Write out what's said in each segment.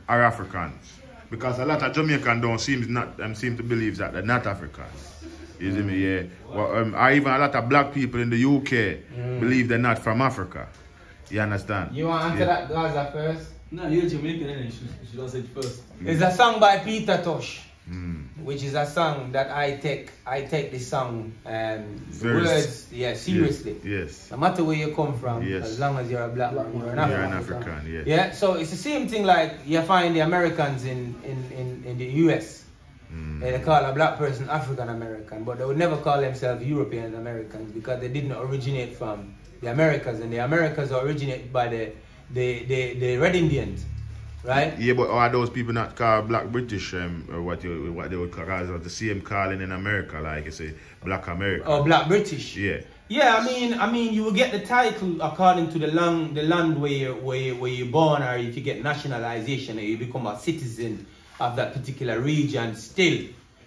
are Africans. Because a lot of Jamaicans don't seem to believe that they're not Africans. You see me, yeah. Well, or even a lot of black people in the UK believe they're not from Africa. You understand? You want to answer that Gaza first? No, you're Jamaican, innit? You should say it first. It's a song by Peter Tosh, which is a song that I take this song words, seriously. Yes. No matter where you come from, as long as you're a black man, you're an African. Yes. Yeah. So it's the same thing like you find the Americans in the US. They call a black person African American, but they would never call themselves European Americans because they didn't originate from the Americas, and the Americas originate by the Red Indians, right? Yeah, but are those people not called Black British, or what they would call the same calling in America, like you say, Black American? Or Black British. Yeah. Yeah, I mean, you will get the title according to the land where you're born, or if you get nationalization, or you become a citizen of that particular region. Still,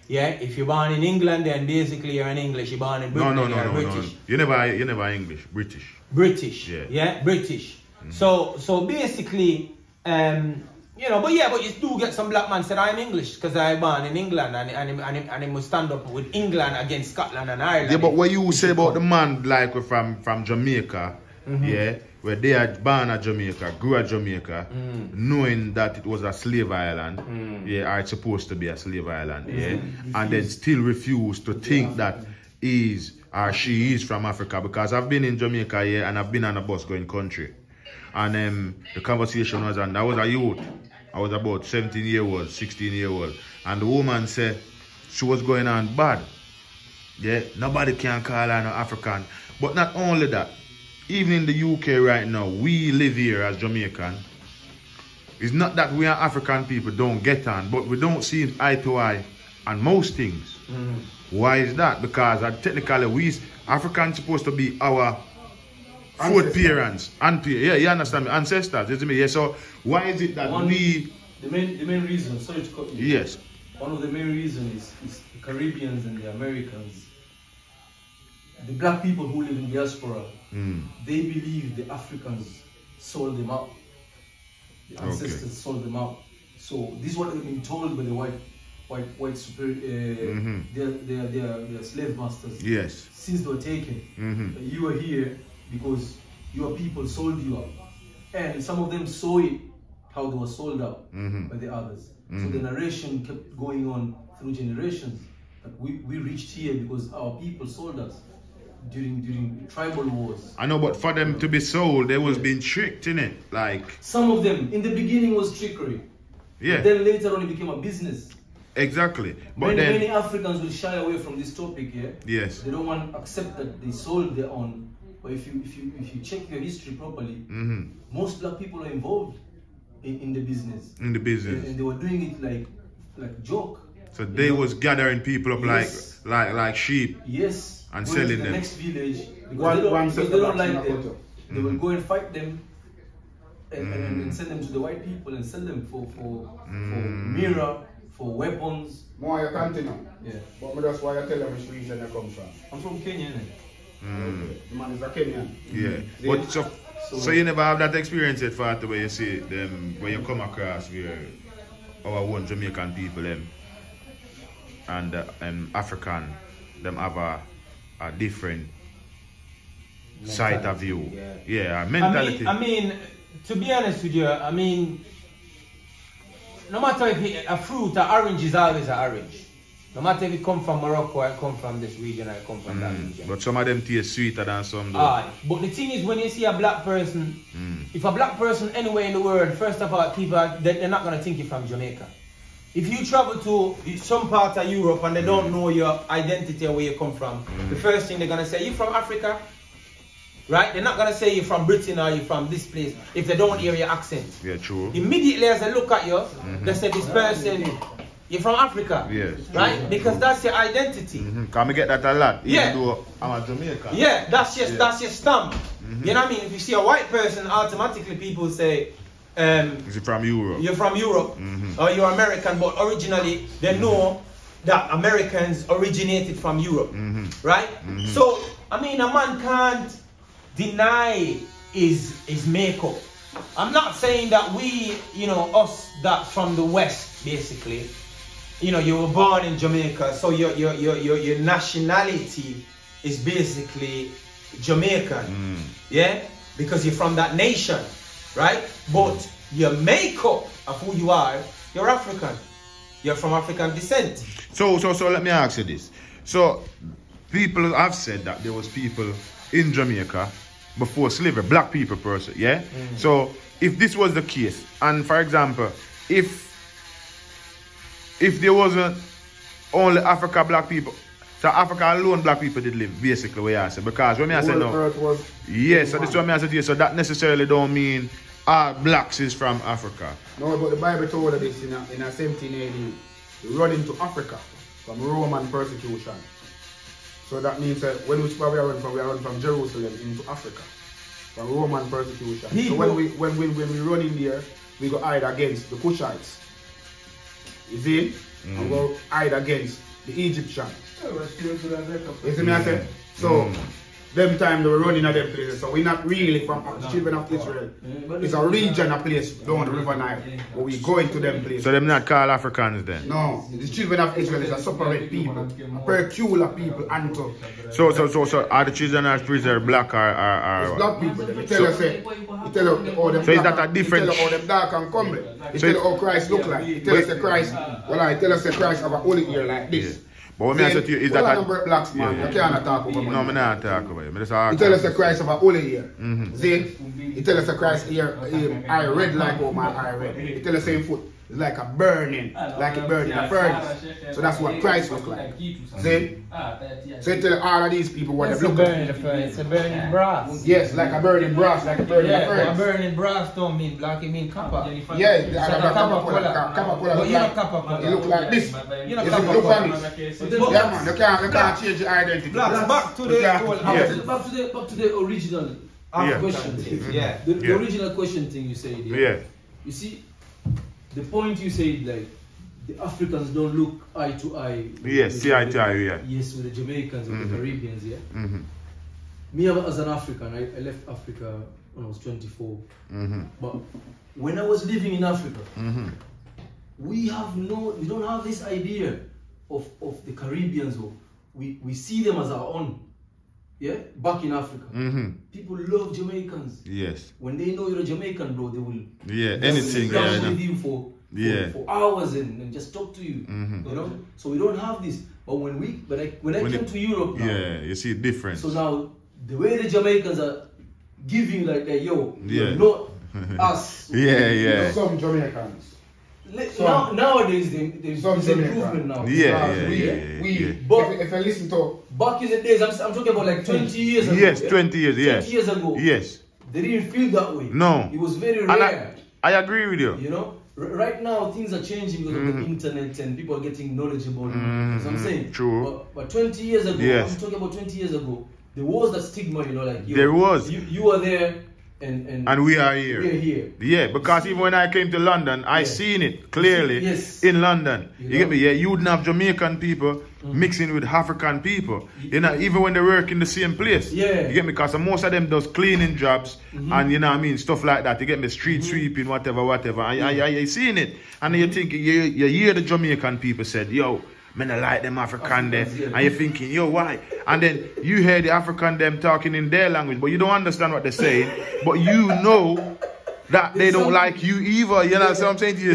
yeah. If you're born in England, then basically you're an English. You're born in Britain, you're British. You never English, British. British. Yeah, British. So basically, you know, but you do get some black man said I'm English because I'm born in England, and he must stand up with England against Scotland and Ireland. Yeah, but what you say about the man like from Jamaica, yeah, where they are born at Jamaica, grew at Jamaica, knowing that it was a slave island, yeah, or it's supposed to be a slave island, yeah, and then still refuse to think that is or she is from Africa, because I've been in Jamaica, yeah, and I've been on a bus going country. And the conversation was, and I was a youth. I was about 17 years old, 16 years old. And the woman said she was going on bad. Yeah, nobody can call her no African. But not only that, even in the UK right now, we live here as Jamaican. It's not that we are African people don't get on, but we don't see eye to eye on most things. Why is that? Because technically we Africans supposed to be our food parents, yeah, you understand me, ancestors, isn't it? Yeah, so why is it that the main reason, sorry to cut you. Yes. One of the main reasons is the Caribbeans and the Americans. The black people who live in diaspora, they believe the Africans sold them out. The ancestors sold them out. So this is what they've been told by the white superior, their slave masters. Yes. Since they were taken, you are here because your people sold you out, and some of them saw it how they were sold out by the others. So the narration kept going on through generations. But we reached here because our people sold us during tribal wars. I know, but for them to be sold, they was being tricked, innit? Like some of them in the beginning was trickery. Yeah. But then later on it became a business. Exactly. But many Africans will shy away from this topic. Yeah. Yes. They don't want to accept that they sold their own. But if you check your history properly, most black people are involved in the business. In the business. And they were doing it like joke. So they was gathering people up like sheep. Yes. And selling them. The next village because they don't like them. They will go and fight them and send them to the white people and sell them for mirror, for weapons. More you continue. Yeah. But that's why I tell them which region you come from. I'm from Kenya. The man is a Kenyan. Yeah. But so you never have that experience yet, for the way you see them when you come across where our own Jamaican people and African them have a different side of view. Yeah, mentality. I mean, to be honest with you, I mean, no matter if a fruit, an orange is always an orange. No matter if it come from Morocco, or it come from this region, or it come from that region. But some of them taste sweeter than some though. But the thing is, when you see a black person, if a black person anywhere in the world, first of all, people, they're not going to think you're from Jamaica. If you travel to some part of Europe and they don't know your identity or where you come from, the first thing they're going to say, you from Africa? Right? They're not going to say you're from Britain or you're from this place if they don't hear your accent. Yeah, true. Immediately as they look at you, they say this person, you're from Africa. Yes. Right? Because that's your identity. Can we get that a lot? Even though I'm a Jamaican. Yeah, that's your stamp. You know what I mean? If you see a white person, automatically people say, is it from Europe? You're from Europe, or you're American, but originally they know that Americans originated from Europe, right? So, I mean, a man can't deny his makeup. I'm not saying that we, you know, us that from the West, basically, you know, you were born in Jamaica, so your nationality is basically Jamaican, yeah, because you're from that nation, right? But your makeup of who you are, you're African. You're from African descent. So let me ask you this. So people have said that there was people in Jamaica before slavery, black people person, yeah? So if this was the case, and for example, if there wasn't only Africa black people, so Africa alone black people did live, basically what I say. Because when I say no, yes, so this is what I say to you, so that necessarily don't mean all blacks is from Africa. No, but the Bible told us this in a 17 AD, running to Africa from Roman persecution. So that means that when we run from Jerusalem into Africa, from Roman persecution. So when we run in there, we go hide against the Cushites. You see? And go hide against the Egyptians. You see me I say? So them time they were running at them places. So we're not really from the children of Israel. It's a region, a place down the river Nile. But we go into them places. So them not called Africans then? No, the children of Israel is a separate people, a peculiar people unto. So are the children of Israel black or It's black people. They tell us all them. So is that a different? They tell us all them dark and comely. They tell us how Christ look like. They tell us the Christ. Well, I tell us the Christ have a holy ear like this. But what I say to you is that blacks, man. You can't talk over me. No, I'm not talking about it. He tell us the Christ of a holy ear. See? He tell us the Christ ear, eye red like how my eye red. He tell us same foot. It's like a burning, like a burning a furnace. So that's what Christ look like. See? So he tell all of these people what they look like. It's a burning brass. Yes, like a burning brass, like a burning furnace. A burning brass don't mean black, it mean copper. Yeah, copper color. But you're not copper color. You look like this. You're not You copper look color. like this. Yeah, man, you can't change your identity. Back to the original question thing. Yeah. The original question thing you said. Yeah. You see, the point you said, like, the Africans don't look eye to eye. Yes, see eye to eye, yeah. Yes, with the Jamaicans or the Caribbeans, yeah. Me as an African, I left Africa when I was 24. But when I was living in Africa, we don't have this idea of the Caribbeans. Or we see them as our own. Yeah, back in Africa, people love Jamaicans. Yes. When they know you're a Jamaican, bro, they will. Yeah, anything. Dance with you for hours and just talk to you. You know. So we don't have this. But when I came to Europe now, yeah, you see difference. So now the way the Jamaicans are giving like yo, you're not us. Yeah. Some Jamaicans. So nowadays there's improvement now. But if I listen to back in the days, I'm talking about like 20 years ago. Yes, 20 years. Yeah. 20 years ago. Yes. They didn't feel that way. No. It was very rare. I agree with you. You know, right now things are changing because of the internet and people are getting knowledgeable. You know what I'm saying? True. But 20 years ago, I'm talking about 20 years ago, there was that stigma, you know, like there was. You were there. And we are here. We are here. Yeah, because even when I came to London, I seen it clearly in London. You get me? Yeah, you wouldn't have Jamaican people mixing with African people. You know, even when they work in the same place. Yeah. You get me? Because most of them does cleaning jobs and you know what I mean, stuff like that. You get me? Street sweeping, whatever. And you seen it. And you think, you hear the Jamaican people said, yo, man, I like them African there. And you're thinking, yo, why? And then you hear the African them talking in their language, but you don't understand what they're saying. But you know that they don't like you either. You know what I'm saying to you?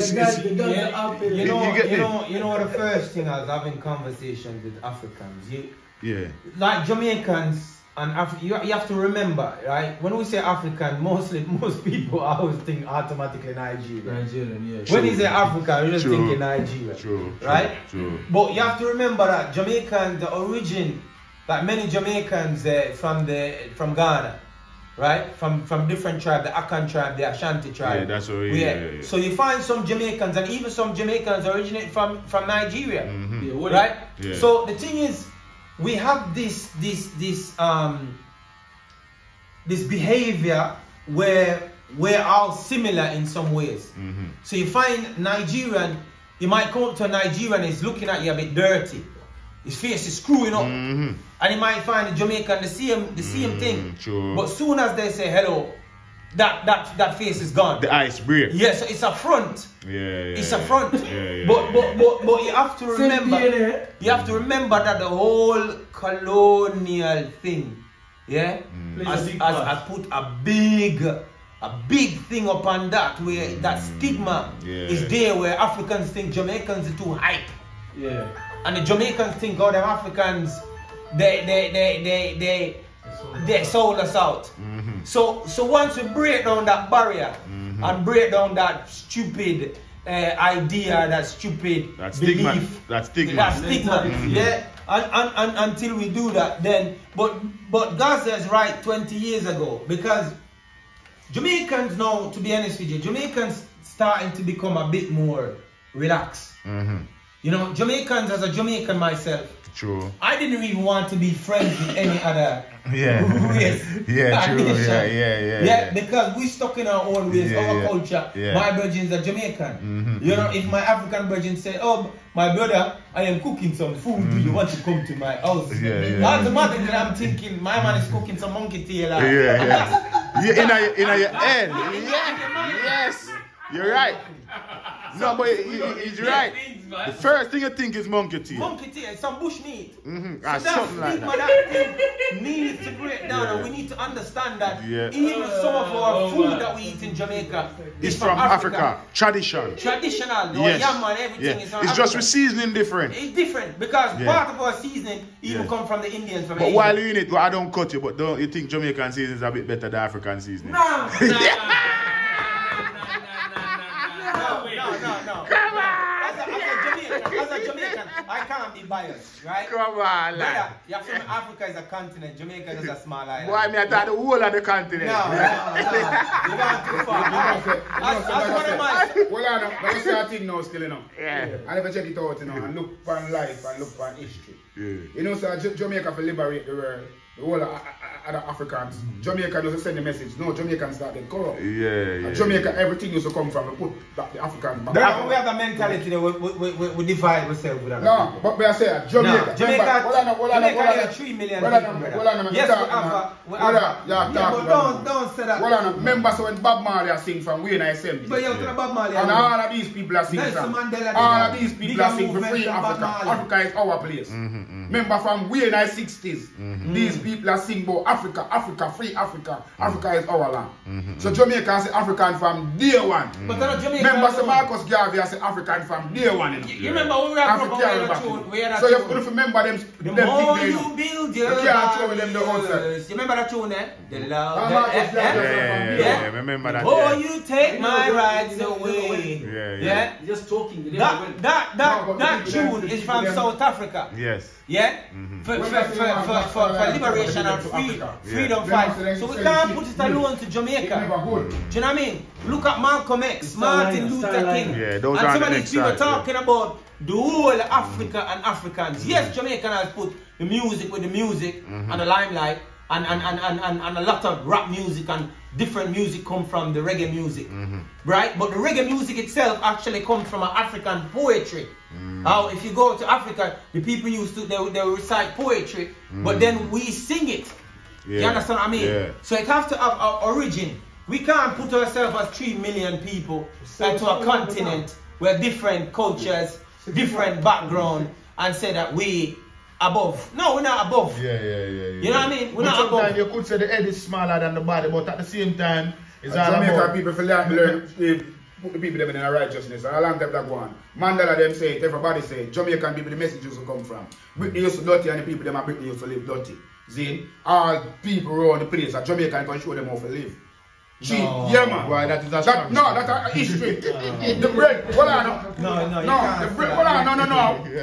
You know the first thing I was having conversations with Africans. Like Jamaicans and you have to remember, right? When we say African, most people always think automatically Nigerian, yeah. When you say African, you just think Nigeria, right? True. But you have to remember that Jamaican, the origin, like many Jamaicans from Ghana, right? From different tribes, the Akan tribe, the Ashanti tribe. Yeah, that's what. Yeah. So you find some Jamaicans, and even some Jamaicans originate from Nigeria, right? Yeah. So the thing is, we have this behavior where we're all similar in some ways. So you find Nigerian, you might come up to a Nigerian, he's looking at you a bit dirty. His face is screwing up. And you might find a Jamaican the same thing. True. But soon as they say hello, that face is gone. The ice break. Yes, it's a front. It's a front. But you have to remember. You have to remember that the whole colonial thing, has put a big thing upon that, where that stigma is there, where Africans think Jamaicans are too hype. And the Jamaicans think, oh, them Africans, they sold us out. So once we break down that barrier and break down that stupid idea, that stupid belief, that stigma, and until we do that, then but Gaza is right 20 years ago, because Jamaicans now, to be honest with you, Jamaicans starting to become a bit more relaxed. You know, Jamaicans, as a Jamaican myself, true, I didn't really want to be friends with any other race. Because we stuck in our own ways, our culture. My virgins are Jamaican. You know, if my African virgin say, oh, my brother, I am cooking some food, do you want to come to my house? Automatically I'm thinking, my man is cooking some monkey tail. In your head. Yes, you're right. No, but he's right. The first thing you think is monkey tail. Monkey tail, some bush meat. So that something like stigma, that thing needs to break down, and we need to understand that even some of our food that we eat in Jamaica is from Africa. Traditional. Yam and everything is from It's Africa. just with seasoning different. It's different because part of our seasoning even come from the Indians. From But while you're in it, I don't cut you, but don't you think Jamaican seasoning is a bit better than African seasoning? No. Come on. As a Jamaican, I can't be biased, right? Come on, lad. Yeah, Africa is a continent, Jamaica is a small island. Boy, I thought the whole of the continent. No. You gone too far. Well, I say a thing now still, you know. I never check it out, you know, and look on life and look on history. You know, so Jamaica for liberate the world. The whole of other Africans. Jamaica doesn't send the message. No, Jamaicans started corrupt. Jamaica, everything used to come from, we put back the Africans back. We have a mentality that we divide ourselves with No, but I say Jamaica. Jamaica is 3 million people. Yes, we have. But don't say that. Remember, so when Bob Marley sing from Wayne Assembly. But you Bob Marley. And all of these people are singing from. All of these people are singing for free Africa. Africa is our place. Remember from Wayne 60s. These people are singing about Africa, free Africa. Africa is our land. So Jamaica say African from day one. But remember, so Marcus Garvey say African from day one. You remember when we are so you have to remember them. The more you build your lives, you remember that tune, eh? The love. Remember that. Oh, you take my rights away. Just talking. That tune is from South Africa. Yes. For liberation and freedom fight. So we can't put it alone to Jamaica. Do you know what I mean? Look at Malcolm X, Martin Luther King. And some of these people talking about the whole Africa and Africans. Yes, Jamaican has put the music with the music and the limelight, and a lot of rap music and different music come from the reggae music, right? But the reggae music itself actually comes from an African poetry. How if you go to Africa, the people used to they recite poetry, but then we sing it. You understand what I mean? So it has to have an origin. We can't put ourselves as 3 million people into a continent where different cultures, different background, and say that we above. No, we're not above. You know what I mean? We're not above. You could say the head is smaller than the body, but at the same time, it's all Jamaican about people for learn put the people them in a righteousness. And a long time that go on. Mandela them say it, everybody say it. Jamaican people, the message used to come from. Britain used to dirty and the people them at Britain used to live dirty. Zin, all people around the place at Jamaica can show them how to live. Cheap, man. Why that is a that's a history. The bread, the bread,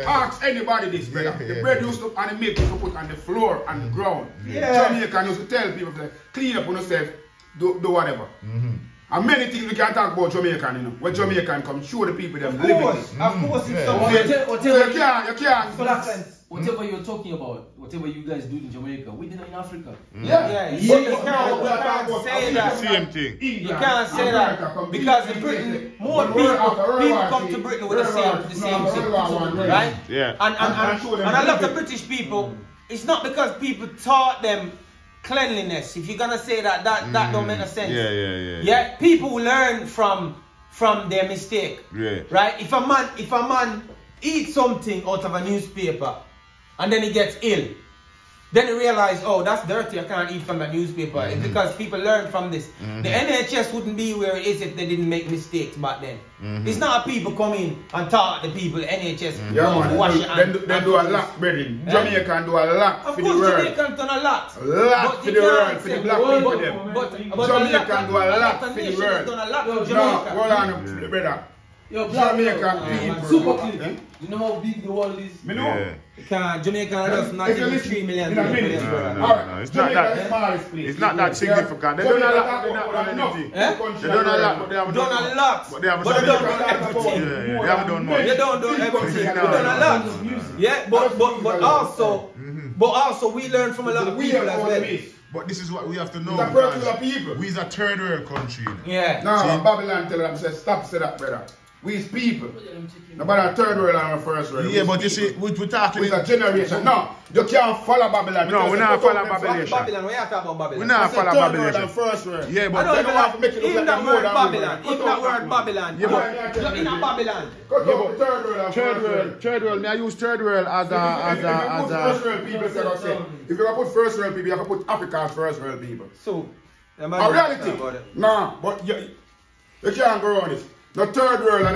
Ask anybody this, brother. The bread used to and the milk used to put on the floor and the ground. Jamaican used to tell people clean up on yourself, do whatever. And many things we can talk about Jamaican, you know. When Jamaican come, show the people them liberty. Of course, it's whatever you're talking about, whatever you guys do in Jamaica, we did it in Africa. You can't say that. Same thing. You can't say that because in Britain, more people come to Britain with the same thing, right? Yeah. And a lot of British people, it's not because people taught them cleanliness. If you're gonna say that don't make no sense. Yeah. People learn from their mistake. Yeah. Right? If a man eats something out of a newspaper and then he gets ill, then he realizes, oh, that's dirty, I can't eat from the newspaper. It's because people learn from this. The NHS wouldn't be where it is if they didn't make mistakes back then. It's not people come in and talk to the people, the NHS. Wash your hands. They do a lot, brother. Jamaican do a lot for the world. Of course, Jamaican done a lot. A lot for the world, for the black people them. But Jamaican do a lot for the world. Done a lot for No, Jamaica. hold on, brother. Yo, Jamaican people. Super clean. You know how big the world is? Me know. Jamaica has not even 3 million people. No, it's not that. It's not that significant. They don't a lot, but they haven't done anything. They don't a lot, but they haven't done a lot. But they haven't done everything. They haven't done much. They don't do everything. They done a lot. Yeah, but also we learn from a lot of people as well. But this is what we have to know. It's a particular people. We're a third world country. Yeah. No, Babylon tell them, say, stop, say that, brother. We's people. Nobody a third world and a first world. Yeah, but you see, we're talking... It's a generation. No, you can't follow Babylon. No, we're not follow Babylon. Babylon, we have to talk about Babylon. We're not follow Babylon. Third world and first world. Yeah, but... I don't they even have have to make it look like more than Babylon. Even that word Babylon. Yeah, but... You're in a Babylon. Cut off the third world and first world. Third world. May I use third world as a... First world people, if you put first world people, you have to put Africa as first world people. So... A reality. No, but you can't go on this. The third world and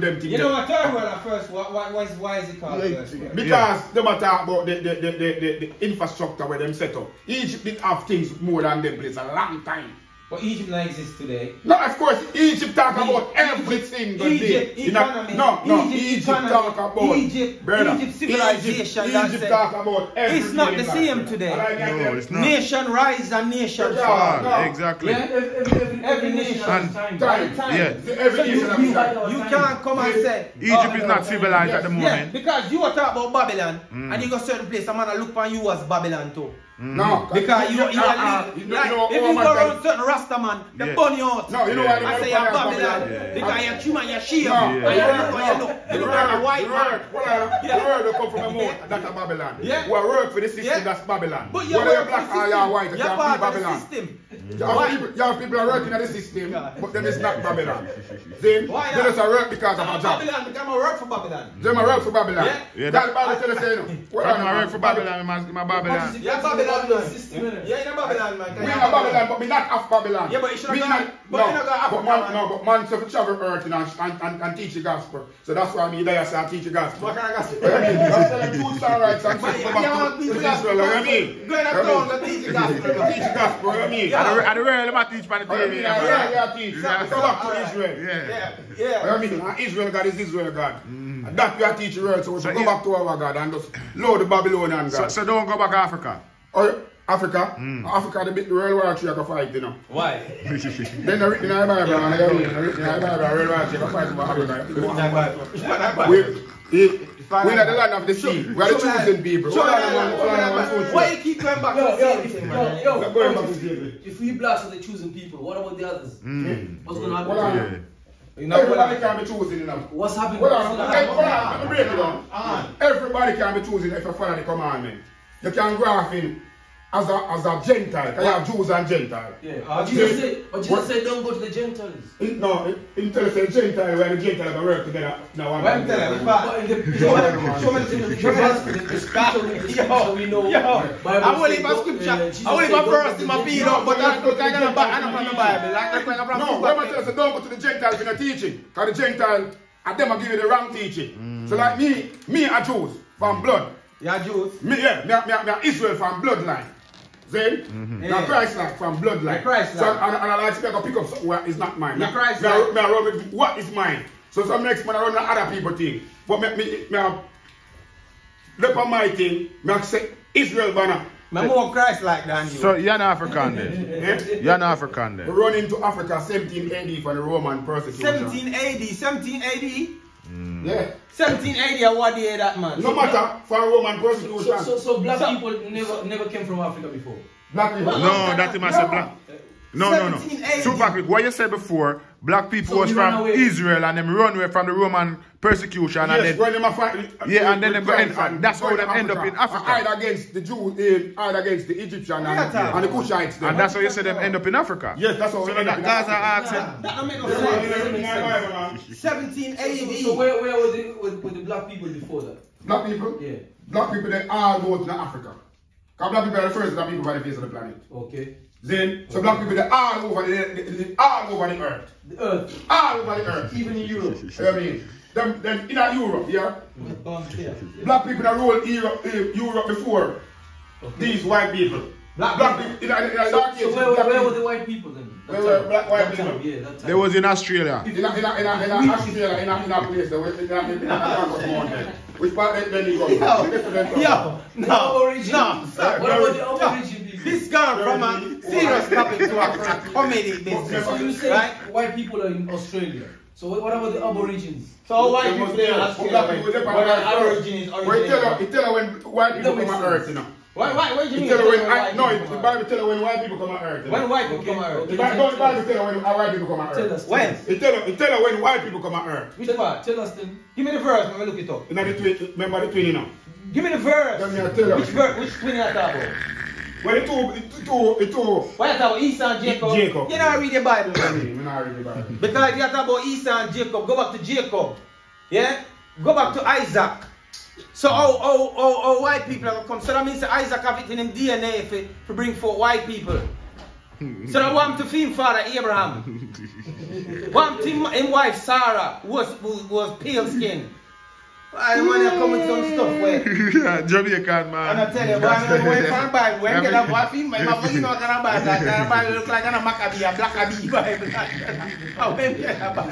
them things. You know what third world at first? Why is it called first world? Because they talk about the infrastructure where them set up. Egypt did have things more than them place a long time. But Egypt not exists today. No, of course, Egypt talk about everything. Egypt economy. Egypt talk about Egypt civilization. Egypt talk about everything. It's not the same today. No, it's not. Nation rise and nation fall. Exactly. Every nation has time. Yeah. You can't come and say Egypt is not civilized at the moment. Yeah, because you are talking about Babylon and you go certain place, a man will look upon you as Babylon too. No, because you if you go around certain Rasta man, they burn you out. No, you know why I say you're Babylon because you're trim and you're shave and you look like a white man. The word will come from a mouth, that's a Babylon. Yeah. We work for the system, that's Babylon. But you're whether you're black or you're white, you you're can't part be of the Babylon. system. You have people are working at the system, but them is not Babylon. See? They just work because of a job. Babylon, because I work for Babylon. They work for Babylon. Yeah. That's the Bible tell us, you know. I work for Babylon, my Babylon. Yeah, Babylon man. Yeah, in Babylon man. We in Babylon, but we not off Babylon. Yeah, but you should have not. but man should travel earth and teach the gospel. So that's why me there say teach the gospel. What kind of gospel? I'm telling truth and rights and stuff about Israel, you know what I mean? Go in a town and teach the gospel. Teach the gospel, you know what I mean? And the real I teach by the day. Yeah, teach. Go back to Israel. Yeah. Yeah. You know what I mean? And Israel God is Israel God. And that we are teaching the world, so we should go back to our God and just load the Babylonian God. So don't go back to Africa. Oh, Africa? Africa, the World War III, I can fight, you know. Why? Then I written in the Bible, and I written in the Bible, World War III, I can fight for Africa. We're not the land of the sea. We are the chosen people. Why you keep going back to the same thing, man? If we blacks are the chosen people, what about the others? What's going to happen? Everybody can be chosen, you know. What's happening? Let me break it down. Everybody can be chosen if you follow the commandment. You can go off in as a Gentile, because you have Jews and Gentiles. Yeah. But Jesus said don't go to the Gentiles. No, he tells us Gentile when the Gentiles can work together. No, I'm telling you, show me the scripture. We know. I will leave a scripture. I will leave a verse in my feed up, but I'm not from the Bible. No, when I tell us don't go to the Gentiles in the teaching, because the Gentiles, and them will give you the wrong teaching. So like me are Jews from blood. You're Jews? Me Israel from bloodline. See? Now Christ-like from bloodline. Christ-like. So, and I like to pick up something where it's not mine. You're Christ-like. Me I run with what is mine. So some next man I run other people thing. But me look on my thing, me say Israel banner. I'm more Christ-like than you. So you're an African then? You're an African then? We run into Africa 17 AD for the Roman persecution. 17 AD? Yeah. 1780 what year that man? No matter for Roman persecution. So black people never came from Africa before. Black people? No, that must say black. No. 1780. Super quick. What you said before, black people So was we run from away. Israel and them run away from the Roman persecution and then when them a fight, and then them go end, that's how them end up in Africa. Hide against the Jews, hide against the Egyptian and the Cushites. And that's how you said them end up in Africa. Yes, that's how we end up in Gaza Africa. asking. That don't make no sense. 1780. So where were the black people before that? Black people? Yeah. Black people, they all go to Africa. Because black people are the first black people by the face of the planet. Okay. Then, so black people, they're all over the earth. The earth. All over the earth. Even in Europe. You know what I mean? Them in Europe, yeah? Black people that ruled Europe before these white people. Black people in a dark age. So where were the white people then? Where were black white That people? time, yeah, that time. They was in Australia. In Australia, in a place, in a mountain. Which part then you go? Yo, no, Origin. no. What about the origin people? This gone from a serious topic to a comedy business. So you say right? white people are in Australia. So what about the aborigines? So white people in Australia. But aborigines It tell her when white people come on earth, you know. Why do you mean? It tell her when the Bible tell her when white people come on earth. When white people come on earth. The Bible tell her when white people come on Tell earth. us. When? It tell her when white people come on earth. Which part? Tell us then. Give me the verse, let me look it up. You know the twin, remember the twin, you know. Give me the verse. Let me tell you. Which verse? Which twin you talking about? When it two. Why you talking about Esau and Jacob? Jacob. You never read the Bible, man. I'm not reading the Bible. Because if you talk about Esau and Jacob, go back to Jacob. Yeah? Go back to Isaac. So how white people have come. So that means that Isaac have it in him DNA to bring forth white people. So that want to feed father Abraham. Want him wife Sarah was pale skin. I want to come with some stuff where Jamaican man. and I tell you, boy, I'm going from Bible. When get a wife in my mouth, you know what kind of Bible. That kind of Bible look like a Maccabee, a Blackabee Bible. Oh, when get a Bible?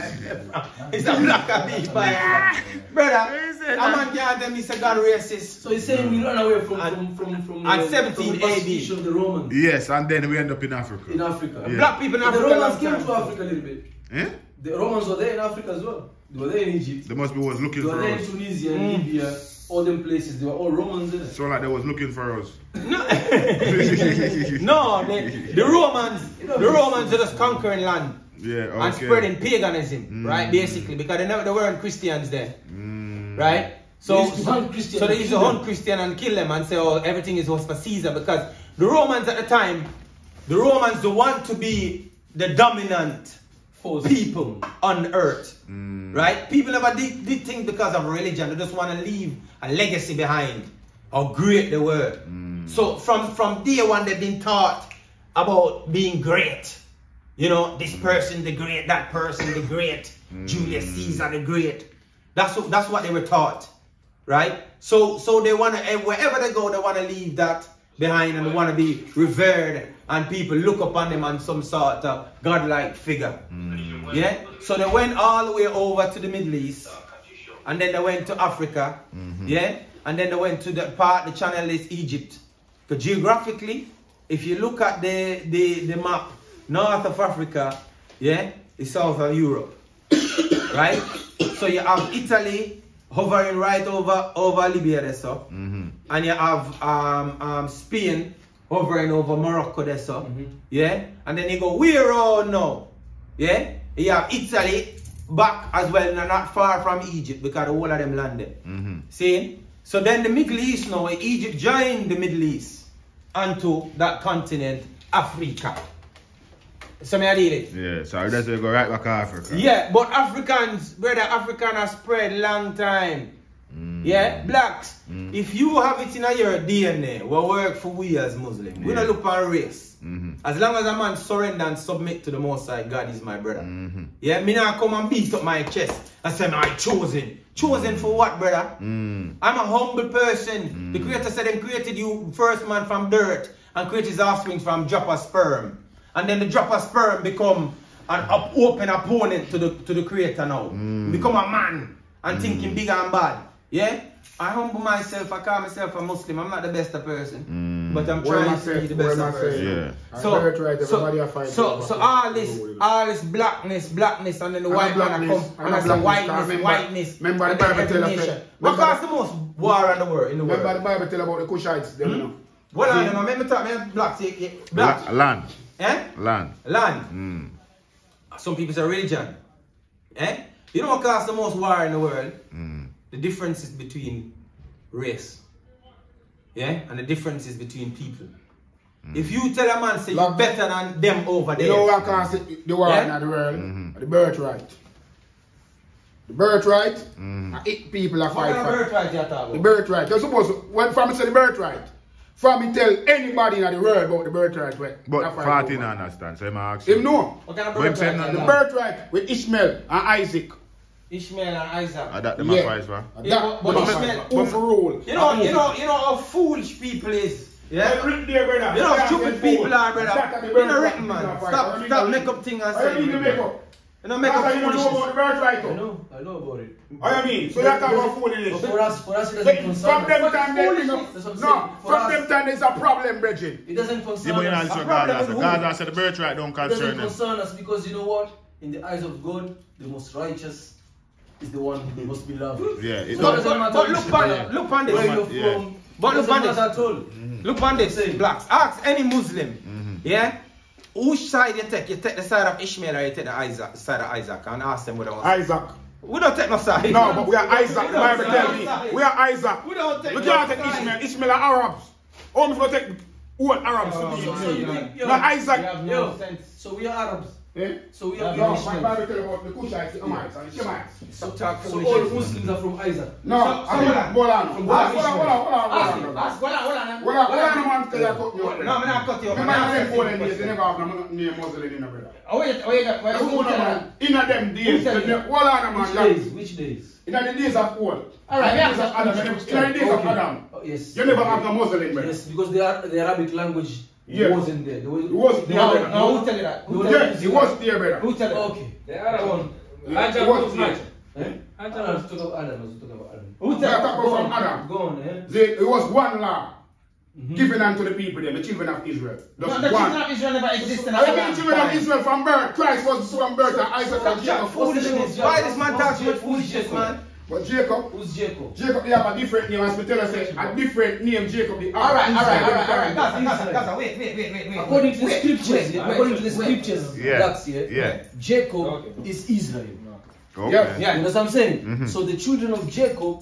It's a Blackabee Bible. Brother, a man can't tell me it's a God racist. So he's saying we run away from And the 17 persecution of the Romans Yes, and then we end up in Africa. in Africa. Yeah. Black people in But the Africa. Romans came to Africa a little bit. Eh? The Romans were there in Africa as well. They were there in Egypt. They must be was looking They were for there in us. Tunisia and Libya. All them places, they were all Romans in it. So like they was looking for us. No, the Romans are just conquering land. Yeah, okay. And spreading paganism, right? Basically, because they weren't Christians then, right? So They used to hunt Christians so they and used to kill hunt them. Christian and kill them and say, oh, everything is was for Caesar, because the Romans at the time, the Romans don't want to be the dominant people on earth, right? People never did things because of religion. They just want to leave a legacy behind, how great they were. So from day one, they've been taught about being great. You know, this person the great, that person the great, Julius Caesar the great. That's what they were taught, right? So they want to, wherever they go, they want to leave that behind, and they want to be revered, and people look upon them as some sort of godlike figure. Yeah. So they went all the way over to the Middle East, and then they went to Africa. Yeah. And then they went to the part, the channel is Egypt. Because geographically, if you look at the map, north of Africa, yeah, is south of Europe, right? So you have Italy hovering right over Libya there, so, and you have Spain hovering over Morocco there, so, yeah, and then you go where on now, yeah, you have Italy back as well, not far from Egypt, because the whole of them landed. See? So then the Middle East now, Egypt joined the Middle East onto that continent, Africa. So me I did it. Yeah, so that's where we go right back to Africa. Yeah, but Africans, brother, African has spread long time. Yeah, blacks. If you have it in your DNA, we work for we as Muslims. We don't look for race. As long as a man surrender and submit to the Most High, God is my brother. Yeah, me not come and beat up my chest and say, I chosen. Chosen for what, brother? I'm a humble person. The Creator said He created you first man from dirt and created His offspring from drop of sperm. And then the drop of sperm become an open opponent to the Creator now. Become a man and thinking big and bad. Yeah? I humble myself, I call myself a Muslim. I'm not the best person. But I'm trying to be the best person. Yeah. So all this blackness, and then the white man come and I say whiteness. Remember the Bible tell us. What caused the most war in the world? Remember the Bible tell about the Cushites, them, you know. Well, I don't know, let me talk, black. Land. Eh? Land. Land. Some people say religion. Eh? You know what causes the most war in the world? The differences between race. Yeah? And the differences between people. If you tell a man say you're better than them over there. You know what causes the war in the world? The birthright. The birthright, it people are fighting. What kind of birthright you talking about? The birthright. You're supposed to, when from me say the birthright, from me tell anybody in the world about the birthright. But 14 understand, so I'm asking. Him know. What kind of birthright? The birthright with Ishmael and Isaac. Ishmael and Isaac. That them a fight, man. But Ishmael, overrule. You know how foolish people is. Yeah? Written there, brother. You know how stupid people are, brother. You know written, man. Stop make up things and say. You know, make up you don't know about the birthright. I know about it. What you mean? So you're talking about foolishness. For us, it doesn't concern From them time, from them time, there's a problem, Bridget. It doesn't concern Yeah, us. God said the birthright don't It doesn't concern them. concern us because you know what? In the eyes of God, the most righteous is the one who must be loved. Yeah, it So it don't. doesn't matter But look on this. where you're Yeah. from. But look on this. at all. Look on this, blacks. Ask any Muslim, yeah? Which side you take? You take the side of Ishmael or you take the side of Isaac? And ask them what they want. Isaac. We don't take no side. No, but we are Isaac. The Bible tell me. We are Isaac. We don't take We no can't take side. Ishmael. Ishmael are Arabs. Oh, we take all Arabs to be. No, Isaac. You have no sense. So we are Arabs. Eh? So we are No, my Ishmael. Bible tell about the Cushites, the Amites, and the Shemites. So talk So all Muslims are from Isaac. No, I mean, hold on. Hold on, man, tell you I cut you up. No, I'm not cut you up. You might have them 4 days, they never have no name Muslim in the brother. Oh, wait, Hold on, man. In them days, hold on, Which man. days? Which days? In the days of old. Alright, in the days of Adam. Oh, yes. You never have no Muslim, brother. Yes, because the Arabic language wasn't there. It was there, No, brother. no, who tell you that? Yes, it was there, brother. Who tell you that? Okay. The Arab one. It was there. I was talking about Adam. Who We tell are you talking from Adam. Go on, eh? It was one law given unto the people, the children of Israel. No, Just the one. children of Israel never existed. I mean, children of Israel from birth. Christ was from birth, and Isaac and Jacob. Foolishness. Why this man talks about foolishness, man? But Jacob, Who's Jacob? Jacob, they have a different name. As we tell us, a different name, Jacob. The Alright. Gaza, Gaza, wait. According to the scriptures, Yeah. that's Yeah. Jacob is Israel. Okay. Yes. You know what I'm saying? So the children of Jacob,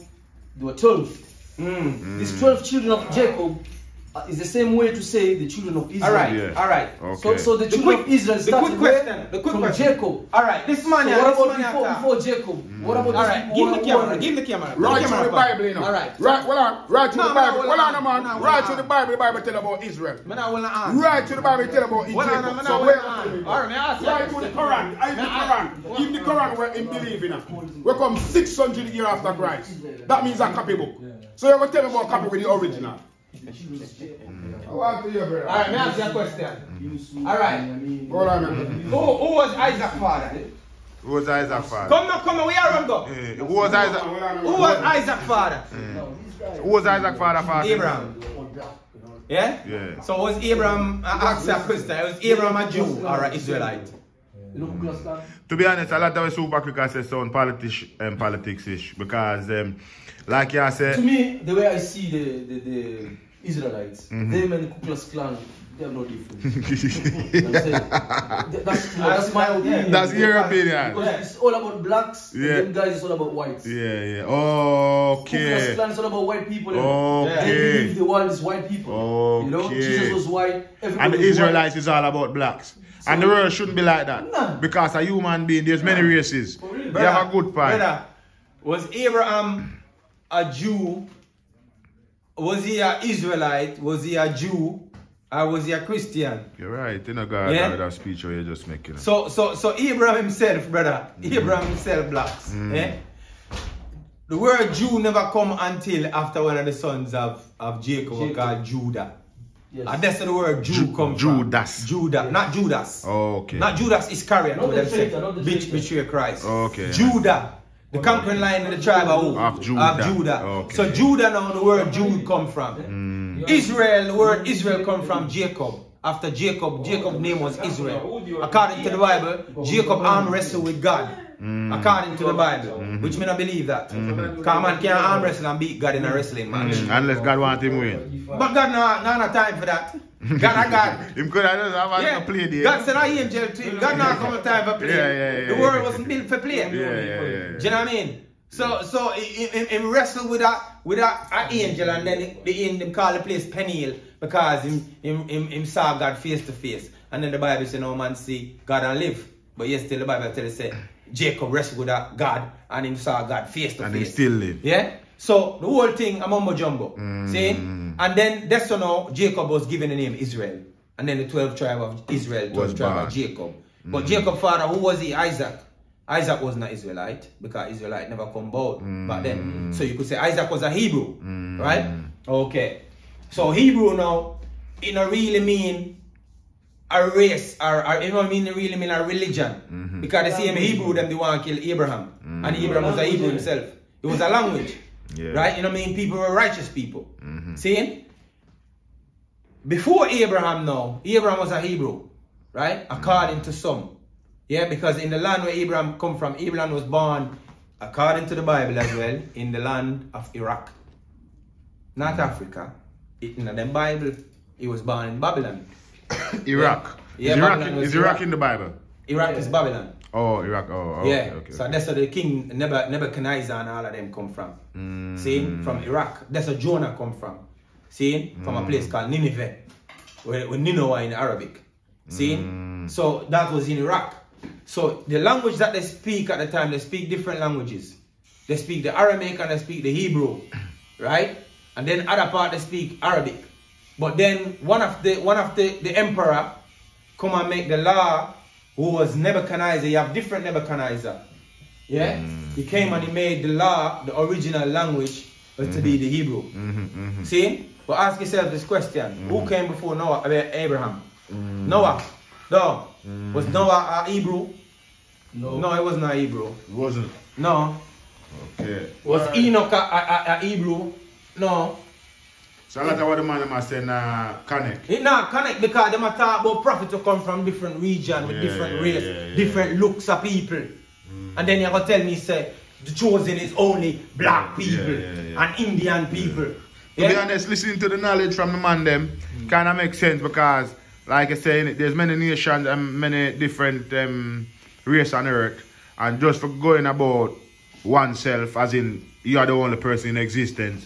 they were 12. These 12 children of Jacob is the same way to say the children of Israel. Alright. Okay. So the children of Israel started from Jacob. Alright, this man So here. what about before Jacob? What about Alright, give the camera. Right to the Bible, you know. Alright. Right, hold on. Right to the No, Bible. hold Hold on. on, man. No, Right hold to on. the Bible. The Bible tell about Israel. Man, I will not answer. Right to the Bible tell about Hold on, Jacob. man, So I where will not answer. Alright, may I ask you a right to the question? Quran. I the Quran. Give the Quran where he believe in. We come 600 years after Christ. That means a copy book. So you're going to tell me about copy with the original. I want to hear, brother. Alright, may I ask you a question? Alright. Hold on, man. Who was Isaac's father? Who was Isaac's father? Come on, we are on go. Who was Isaac? Who was Isaac's father? Who was Isaac's father? Abraham. Yeah? Yeah. So was Abraham, ask a question, was Abraham a Jew or an Israelite? To be honest, a lot of super crickets say sound politics-ish because, like you said, To me, the way I see the Israelites, them and the Ku Klux Klan, they have no difference. You know what I'm saying? That's my opinion. That's your opinion. Because it's all about blacks, Yeah. and them guys it's all about whites. Yeah. Ku Klux Okay. Klan is all about white people. Okay. They believe the world is white people. You know, Okay. Jesus was white. Everybody And the was Israelites is all about blacks. And the world shouldn't be like that. Nah. Because a human being, there's many races. You have a good point. Brother, was Abraham a Jew? Was he an Israelite? Was he a Jew? Or was he a Christian? You're right. You know, God, that speech or you're just making. So Abraham himself, brother, Abraham himself blacks. Eh? The word Jew never come until after one of the sons of Jacob was called Judah. Yes. And that's where the word Jew come from. Judas. Judah, not Judas. Okay. Not Judas Iscariot, Not who the them traitor, say, not the bitch traitor. betray Christ. Okay. Judah, the conquering line in the tribe of who? Of Judah. Of Judah. Okay. So Judah now the word Jude come from. Israel, the word Israel come from Jacob. After Jacob, Jacob's name was Israel. According to the Bible, Jacob arm wrestled with God. According to the Bible, which me not believe that. Because man can't arm wrestle and beat God in a wrestling match. Unless God wants him win. But God no time for that. God a God. Him could have just play there. God sent an angel to him. God not come time for play. The world wasn't built for play. Do you know what I mean? So he wrestled with an angel, and then the angel called the place Peniel because him saw God face to face. And then the Bible says no man see God and live. But yes, still the Bible tells us Jacob wrestled with God and him saw God face to face. And he still live. Yeah? So the whole thing a mumbo jumbo. See? And then that's so now Jacob was given the name Israel. And then the 12th tribe of Israel, 12th tribe of Jacob. But Jacob's father, who was he? Isaac. Isaac was not Israelite because Israelite never come about back then. So you could say Isaac was a Hebrew. Right? Okay. So Hebrew now, it don't really mean a race or it don't really mean a religion. Because the same Hebrew them they want to kill Abraham. And Abraham was a Hebrew himself. It was a language. Right? You know what I mean? People were righteous people. See? Before Abraham now, Abraham was a Hebrew. Right? According to some. Yeah, because in the land where Abraham come from, Abraham was born, according to the Bible as well, in the land of Iraq. Not Africa. In the Bible, he was born in Babylon. Iraq. Yeah, is Iraq in the Bible? Iraq is Babylon. Oh, Iraq. Oh, yeah. Okay. So that's where the king Nebuchadnezzar and all of them come from. See? From Iraq. That's where Jonah come from. See? From a place called Nineveh. Where Nineveh in Arabic. See? So that was in Iraq. So the language that they speak at the time, they speak different languages. They speak the Aramaic and they speak the Hebrew. Right? And then other part they speak Arabic. But then one of the emperor come and make the law, who was Nebuchadnezzar. You have different Nebuchadnezzar. Yeah? He came and he made the law, the original language, was to be the Hebrew. See? But ask yourself this question. Who came before Noah? Abraham? Noah. No. Was Noah a Hebrew? No, it wasn't a Hebrew. It wasn't? No. Okay. Was Enoch a Hebrew? No. So that's what the man must say connect. It not connect because they might talk about prophets who come from different region with different race, different looks of people. And then you're going to tell me, say, the chosen is only black people and Indian people. To be honest, listening to the knowledge from the man them kind of makes sense because, like I say, there's many nations and many different race on earth. And just for going about oneself, as in you are the only person in existence,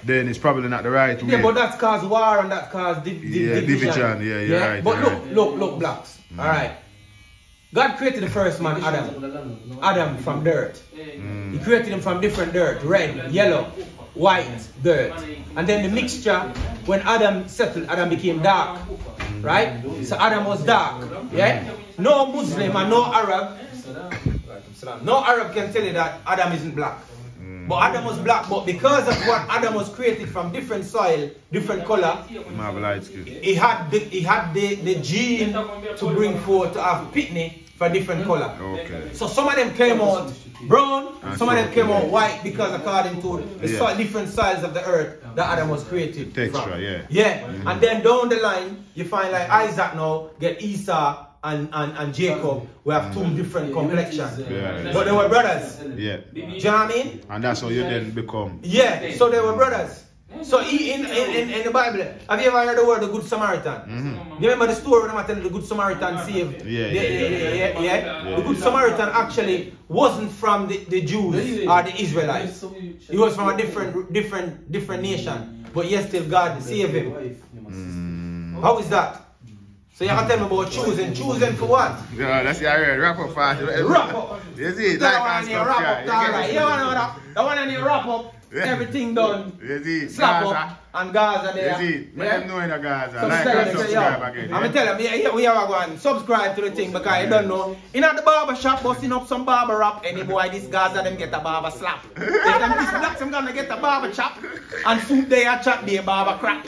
then it's probably not the right way. Yeah, but that's cause war and that cause division. Yeah, right. But look, blacks. Alright. God created the first man, Adam from dirt. He created him from different dirt, red, yellow, white dirt. And then the mixture, when Adam settled, Adam became dark. Right? So Adam was dark. Yeah? No Muslim and no Arab can tell you that Adam isn't black. But Adam was black, but because of what Adam was created from different soil, different color, he had the gene to bring forth to have pitney for different color. Okay. So some of them came out brown, some of them came out white because according to the different soils of the earth that Adam was created texture, from. And then down the line, you find like Isaac now get Esau and Jacob, we have two different complexions. But they were brothers. Do you know what I mean? And that's how you then become. So they were brothers. So in the Bible, have you ever heard the word the Good Samaritan? You remember the story when I tell you the Good Samaritan saved? The Good Samaritan actually wasn't from the Jews or the Israelites. He was from a different nation. But yet still God saved him. How is that? So you can tell me about choosing. Choosing for what? Yeah, that's your wrap up fast. Wrap up. You see, that one wrap up, alright. You wanna know that? That one and you wrap up. Everything done. You see, slap up and Gaza there. You see, let them know in the Gaza. Like and subscribe again. I'm telling you, we have to go and subscribe to the thing because you don't know. In at the barber shop busting up some barber rap, any boy this Gaza them get a barber slap. If them this blacks them gonna get a barber chop and soon they a chat be a barber crack.